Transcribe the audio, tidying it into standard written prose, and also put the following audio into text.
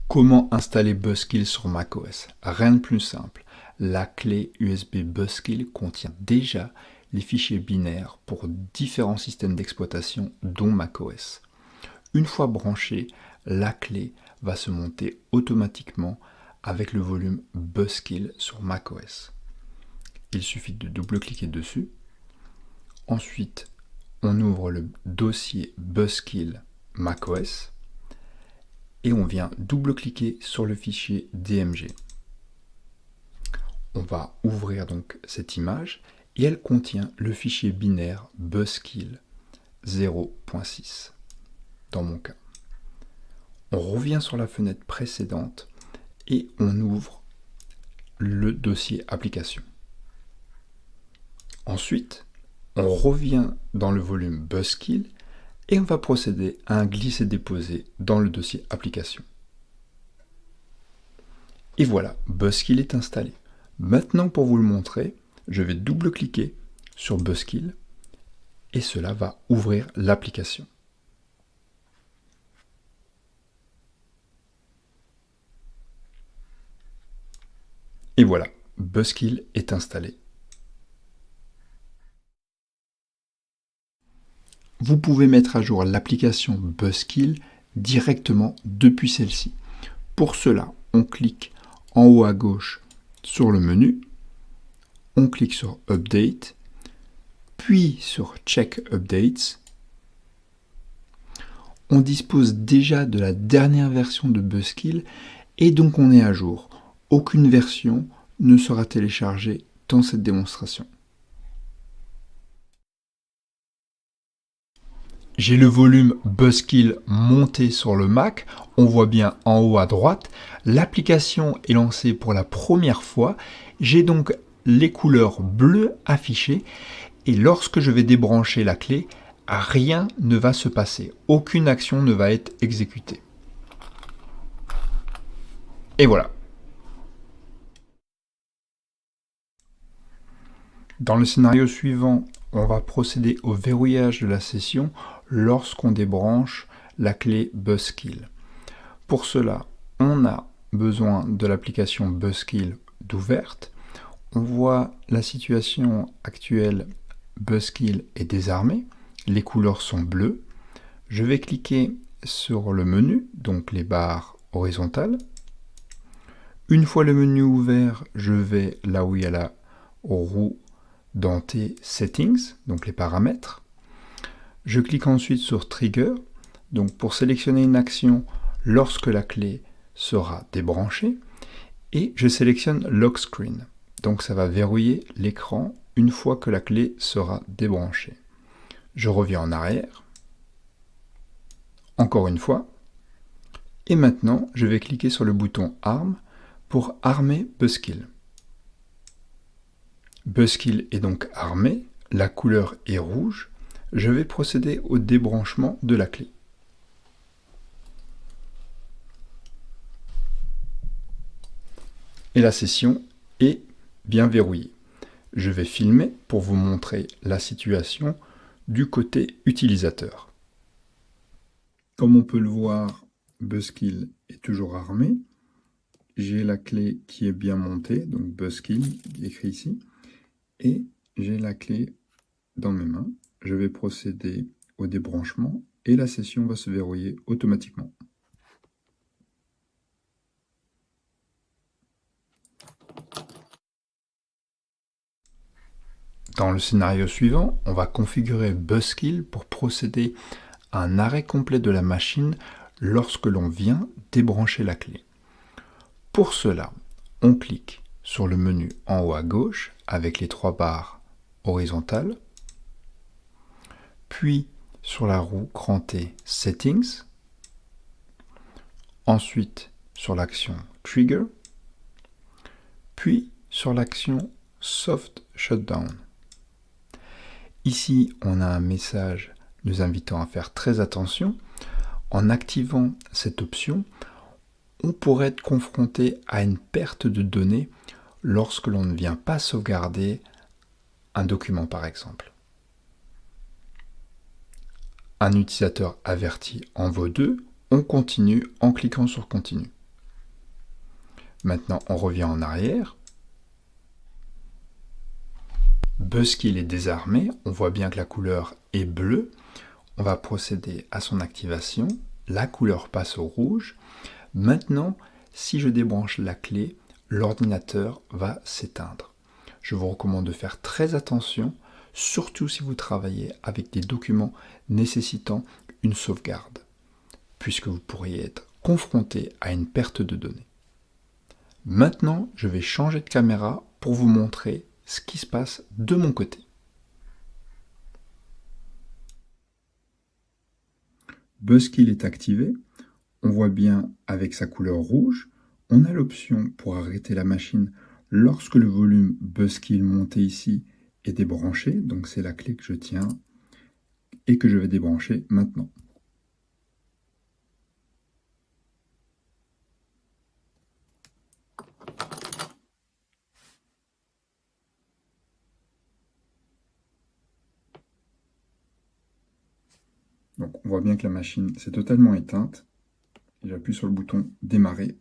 Comment installer Buzzkill sur macOS? Rien de plus simple. La clé USB Buzzkill contient déjà les fichiers binaires pour différents systèmes d'exploitation, dont macOS. Une fois branchée, la clé va se monter automatiquement avec le volume Buzzkill sur macOS. Il suffit de double-cliquer dessus. Ensuite, on ouvre le dossier Buzzkill macOS et on vient double-cliquer sur le fichier DMG. On va ouvrir donc cette image et elle contient le fichier binaire Buzzkill 0.6 dans mon cas. On revient sur la fenêtre précédente et on ouvre le dossier application. Ensuite, on revient dans le volume Buzzkill et on va procéder à un glisser-déposer dans le dossier application. Et voilà, Buzzkill est installé. Maintenant, pour vous le montrer, je vais double-cliquer sur Buzzkill et cela va ouvrir l'application. Et voilà, Buzzkill est installé. Vous pouvez mettre à jour l'application Buzzkill directement depuis celle-ci. Pour cela, on clique en haut à gauche sur le menu, on clique sur Update, puis sur Check Updates. On dispose déjà de la dernière version de Buzzkill et donc on est à jour. Aucune version ne sera téléchargée dans cette démonstration. J'ai le volume Buzzkill monté sur le Mac, on voit bien en haut à droite. L'application est lancée pour la première fois. J'ai donc les couleurs bleues affichées et lorsque je vais débrancher la clé, rien ne va se passer. Aucune action ne va être exécutée. Et voilà. Dans le scénario suivant, on va procéder au verrouillage de la session lorsqu'on débranche la clé Buzzkill. Pour cela, on a besoin de l'application Buzzkill d'ouverte. On voit la situation actuelle, Buzzkill est désarmé, les couleurs sont bleues. Je vais cliquer sur le menu, donc les barres horizontales. Une fois le menu ouvert, je vais là où il y a la roue dentée Settings, donc les paramètres. Je clique ensuite sur Trigger, donc pour sélectionner une action lorsque la clé sera débranchée, et je sélectionne Lock Screen, donc ça va verrouiller l'écran une fois que la clé sera débranchée. Je reviens en arrière, encore une fois, et maintenant je vais cliquer sur le bouton Arm pour armer Buzzkill. Buzzkill est donc armé, la couleur est rouge. Je vais procéder au débranchement de la clé. Et la session est bien verrouillée. Je vais filmer pour vous montrer la situation du côté utilisateur. Comme on peut le voir, Buzzkill est toujours armé. J'ai la clé qui est bien montée, donc Buzzkill écrit ici. Et j'ai la clé dans mes mains. Je vais procéder au débranchement et la session va se verrouiller automatiquement. Dans le scénario suivant, on va configurer Buzzkill pour procéder à un arrêt complet de la machine lorsque l'on vient débrancher la clé. Pour cela, on clique sur le menu en haut à gauche avec les trois barres horizontales, puis sur la roue crantée Settings, ensuite sur l'action Trigger, puis sur l'action Soft Shutdown. Ici, on a un message nous invitant à faire très attention. En activant cette option, on pourrait être confronté à une perte de données lorsque l'on ne vient pas sauvegarder un document par exemple. Un utilisateur averti en vaut deux, on continue en cliquant sur continue. Maintenant, on revient en arrière. Buzzkill est désarmé, on voit bien que la couleur est bleue. On va procéder à son activation. La couleur passe au rouge. Maintenant, si je débranche la clé, l'ordinateur va s'éteindre. Je vous recommande de faire très attention, surtout si vous travaillez avec des documents nécessitant une sauvegarde, puisque vous pourriez être confronté à une perte de données. Maintenant, je vais changer de caméra pour vous montrer ce qui se passe de mon côté. Buzzkill est activé. On voit bien avec sa couleur rouge. On a l'option pour arrêter la machine lorsque le volume Buzzkill monté ici est débranché. Donc c'est la clé que je tiens et que je vais débrancher maintenant. Donc on voit bien que la machine s'est totalement éteinte. Et j'appuie sur le bouton démarrer